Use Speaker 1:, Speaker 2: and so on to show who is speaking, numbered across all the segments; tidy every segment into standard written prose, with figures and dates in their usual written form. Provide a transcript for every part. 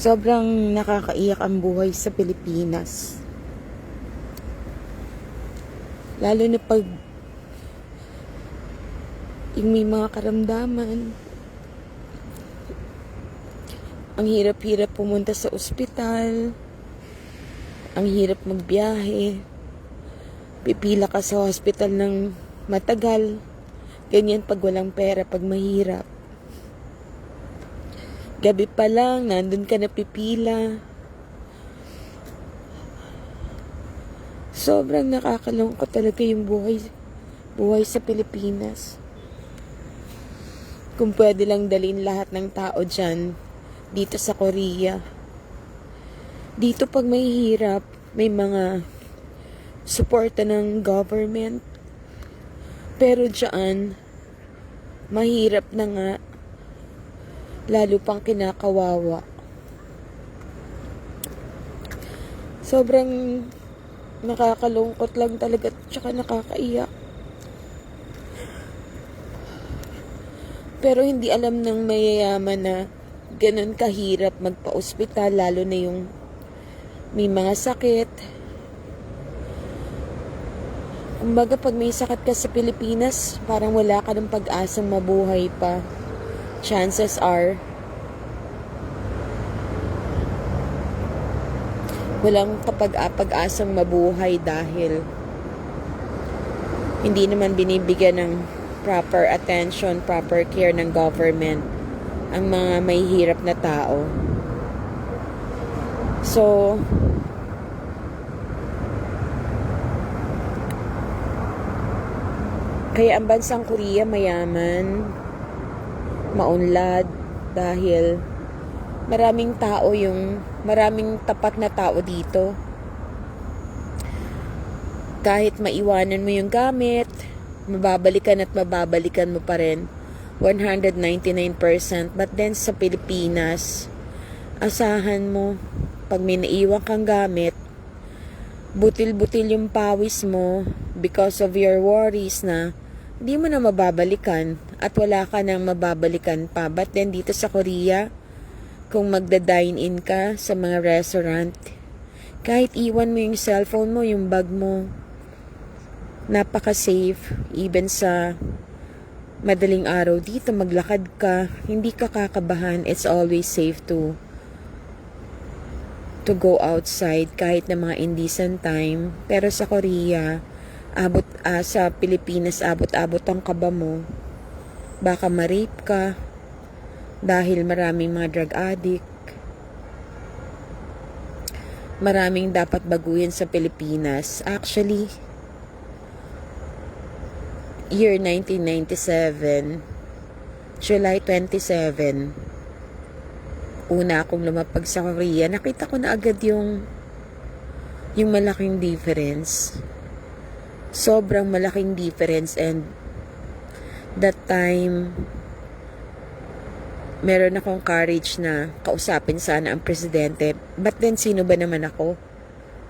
Speaker 1: Sobrang nakakaiyak ang buhay sa Pilipinas. Lalo na pag yung may mga karamdaman. Ang hirap-hirap pumunta sa ospital. Ang hirap magbiyahe. Pipila ka sa hospital ng matagal. Ganyan pag walang pera, pag mahirap. Gabi pa lang, nandun ka na pipila. Sobrang nakakalungkot talaga yung buhay sa Pilipinas. Kung pwede lang dalhin lahat ng tao dyan, dito sa Korea. Dito pag may hirap, may mga suporta ng government. Pero dyan, mahirap na nga. Lalo pang kinakawawa. Sobrang nakakalungkot lang talaga, tsaka nakakaiyak. Pero hindi alam ng mayayaman na ganun kahirap magpa-ospital, lalo na yung may mga sakit. Kumbaga pag may sakit ka sa Pilipinas, parang wala ka ng pag-asang mabuhay pa. Chances are, walang pag-asang mabuhay dahil hindi naman binibigyan ng proper attention, proper care ng government ang mga may hirap na tao. So, kaya ang bansang Korea mayaman, maunlad, dahil maraming tapat na tao dito. Kahit maiwanan mo yung gamit, mababalikan at mababalikan mo pa rin 199%. But then sa Pilipinas, asahan mo pag may naiwan kang gamit, butil-butil yung pawis mo because of your worries na hindi mo na mababalikan at wala ka nang mababalikan pa. But then dito sa Korea, kung magda-dine-in ka sa mga restaurant, kahit iwan mo yung cellphone mo, yung bag mo, napaka-safe. Even sa madaling araw dito, maglakad ka, hindi ka kakabahan. It's always safe to go outside kahit na mga indecent time. Pero sa Korea, sa Pilipinas, abot-abot ang kaba mo. Baka ma-rape ka dahil maraming mga drug addict. Maraming dapat baguhin sa Pilipinas. Actually, year 1997, July 27, una akong lumapag sa Korea, nakita ko na agad yung malaking difference. Sobrang malaking difference, and that time, meron akong courage na kausapin sana ang presidente. But then, sino ba naman ako?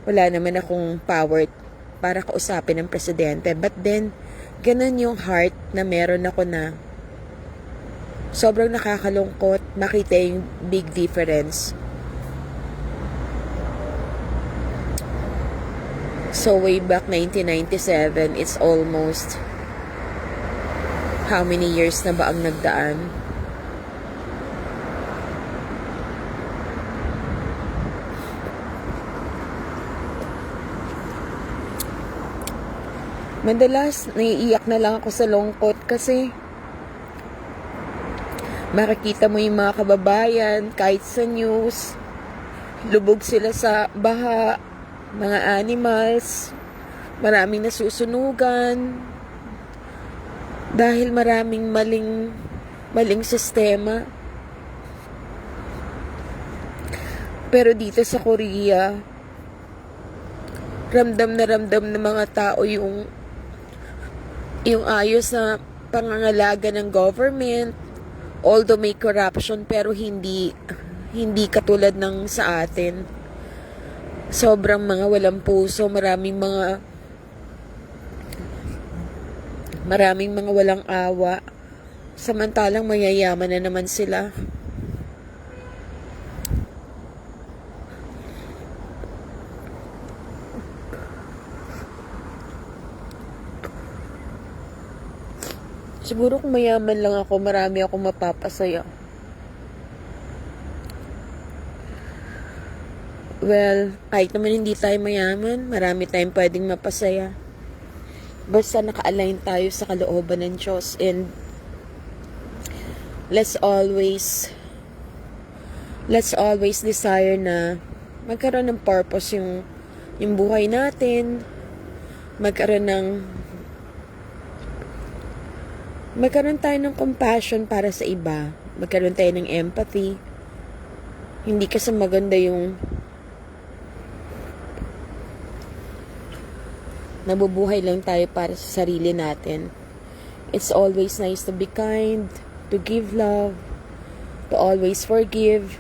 Speaker 1: Wala naman akong power para kausapin ang presidente. But then, ganun yung heart na meron ako na sobrang nakakalungkot makita yung big difference. So, way back 1997, it's almost how many years na ba ang nagdaan? Madalas, naiiyak na lang ako sa lungkot kasi makikita mo yung mga kababayan kahit sa news, lubog sila sa baha, mga animals, maraming nasusunugan dahil maraming maling sistema. Pero dito sa Korea, ramdam na ramdam ng mga tao yung ayos na pangangalaga ng government. Although may corruption, pero hindi katulad ng sa atin. Sobrang mga walang puso, maraming mga walang awa. Samantalang mayayaman na naman sila. Siguro kung mayaman lang ako, marami akong mapapasaya. Well, kahit naman hindi tayo mayaman, marami tayong pwedeng mapasaya. Basta naka-align tayo sa kalooban ng Diyos, and let's always desire na magkaroon ng purpose yung buhay natin, magkaroon tayo ng compassion para sa iba, magkaroon tayo ng empathy. Hindi kasi maganda yung nabubuhay lang tayo para sa sarili natin. It's always nice to be kind, to give love, to always forgive,